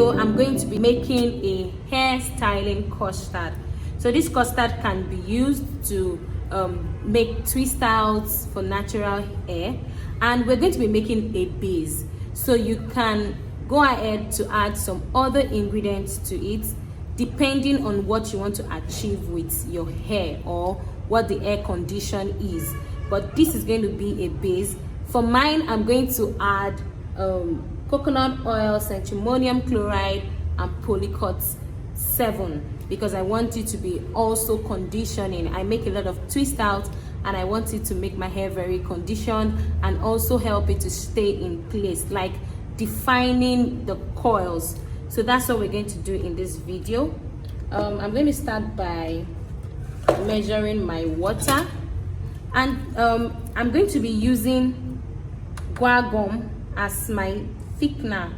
video, I'm going to be making a hair styling custard. So this custard can be used to make twist outs for natural hair, and we're going to be making a base. So you can go ahead to add some other ingredients to it depending on what you want to achieve with your hair or what the hair condition is. But this is going to be a base. For mine, I'm going to add coconut oil, centimonium chloride, and polycot 7 because I want it to be also conditioning. I make a lot of twist out and I want it to make my hair very conditioned and also help it to stay in place, like defining the coils. So that's what we're going to do in this video. I'm going to start by measuring my water, and I'm going to be using guar gum as my thickener.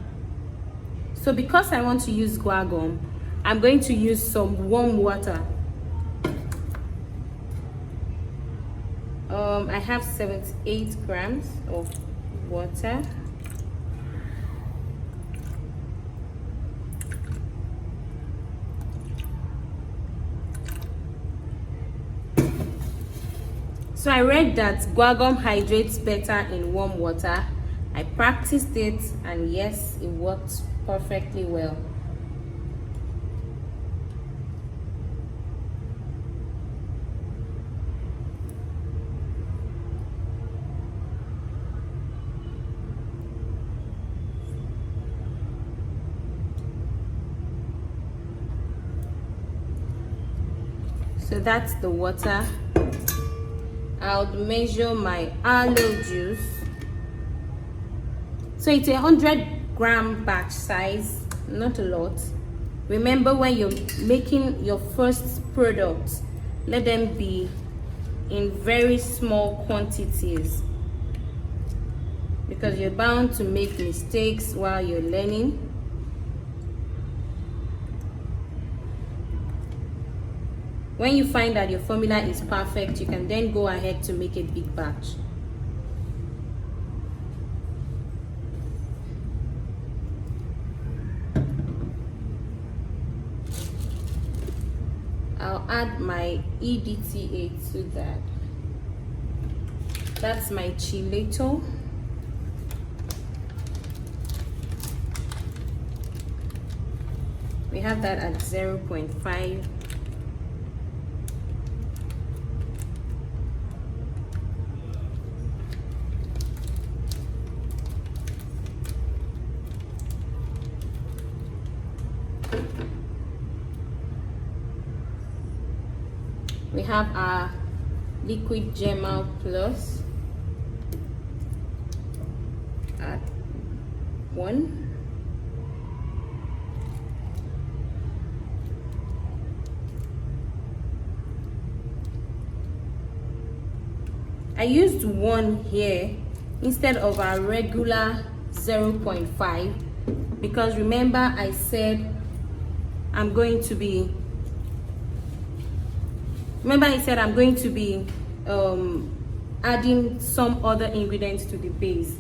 So because I want to use guar gum, I'm going to use some warm water. I have 78 grams of water. So I read that guar gum hydrates better in warm water. I practiced it and yes, it worked perfectly well. So that's the water. I'll measure my aloe juice. So it's 100-gram batch size, not a lot. Remember, when you're making your first product, let them be in very small quantities because you're bound to make mistakes while you're learning. When you find that your formula is perfect, you can then go ahead to make a big batch. I'll add my EDTA to that. That's my chelator. We have that at 0.5. We have our liquid Gemal Plus at 1. I used 1 here instead of our regular 0.5 because remember I said I'm going to be adding some other ingredients to the base.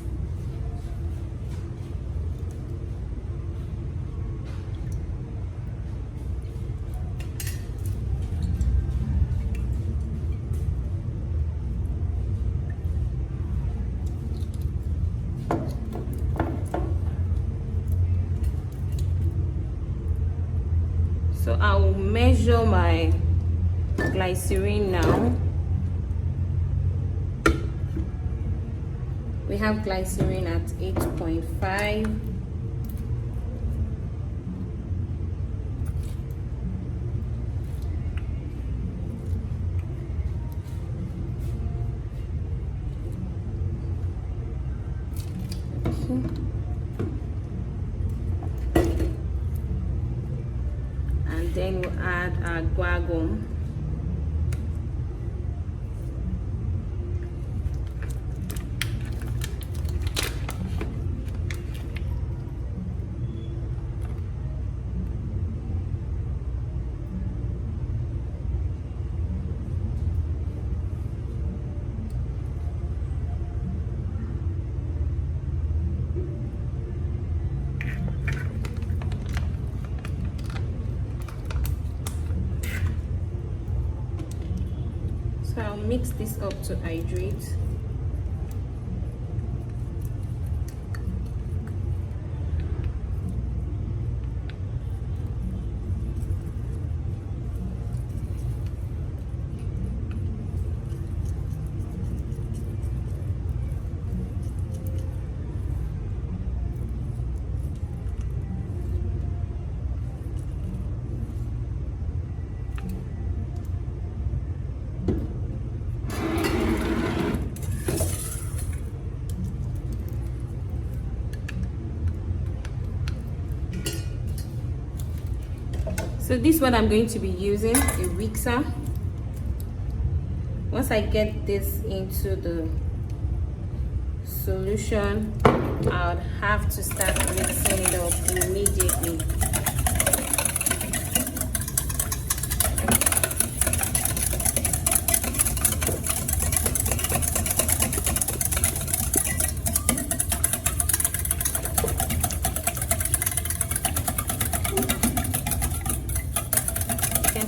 So I will measure my glycerin now. We have glycerin at 8.5. And then we'll add our guar gum. So I'll mix this up to hydrate. So this is what I'm going to be using, a mixer. Once I get this into the solution, I would have to start mixing it up immediately.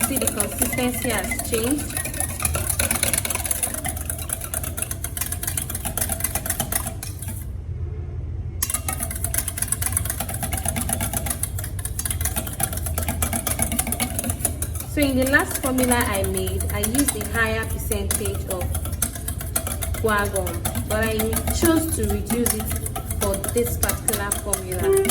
See, the consistency has changed. So in the last formula I made, I used a higher percentage of guar gum, but I chose to reduce it for this particular formula.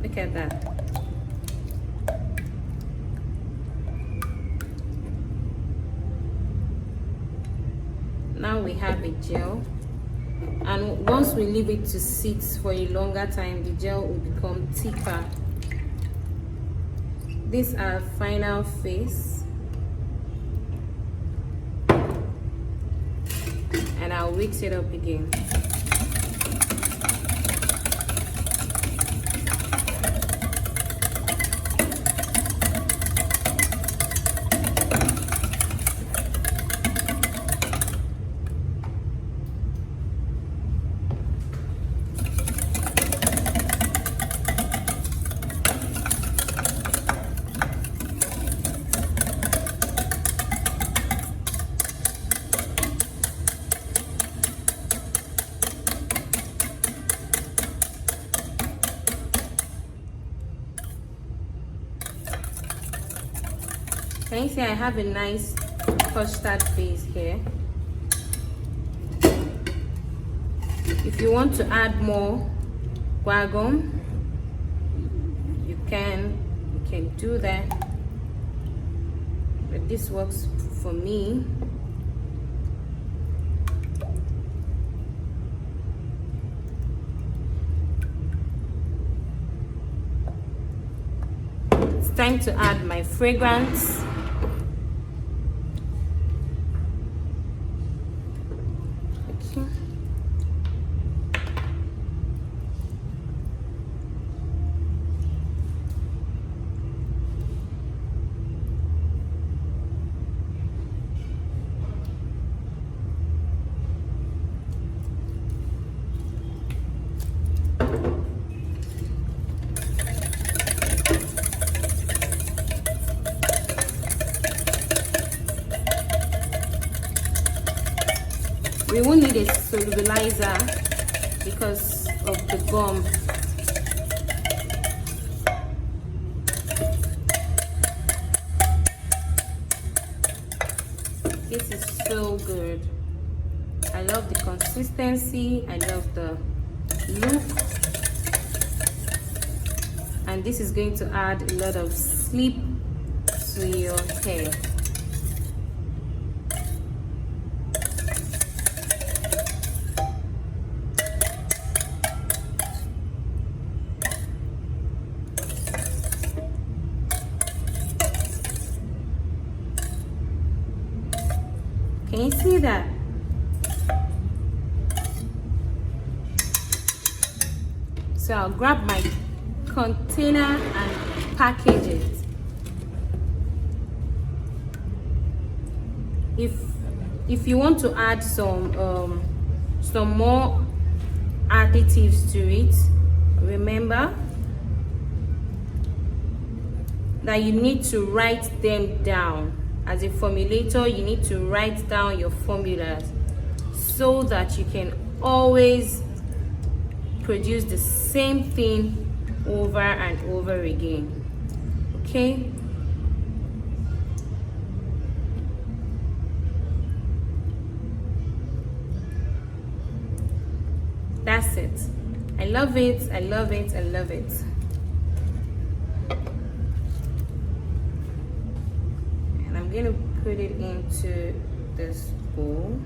Look at that. Now we have a gel, and once we leave it to sit for a longer time, the gel will become thicker. This is our final face, and I'll mix it up again. Can you see I have a nice custard face here? If you want to add more guar gum, you can do that, but this works for me. It's time to add my fragrance. We won't need a solubilizer because of the gum. This is so good. I love the consistency, I love the look, and this is going to add a lot of sleep to your hair. Can you see that? So I'll grab my container and package it. If you want to add some more additives to it. Remember that you need to write them down. As a formulator, you need to write down your formulas so that you can always produce the same thing over and over again. Okay? That's it. I love it. I love it. I love it. And I'm going to put it into this bowl.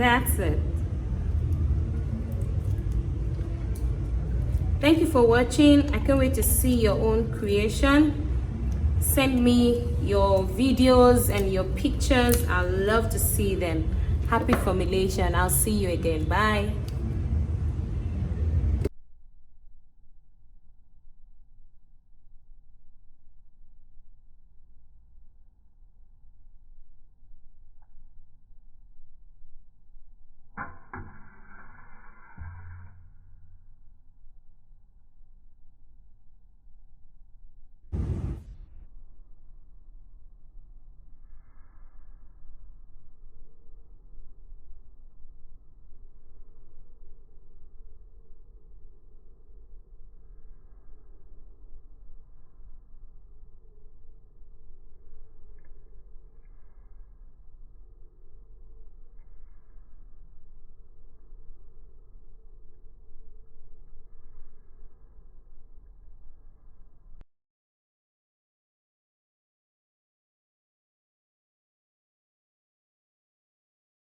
That's it. Thank you for watching. I can't wait to see your own creation. Send me your videos and your pictures. I love to see them. Happy formulation. I'll see you again. Bye.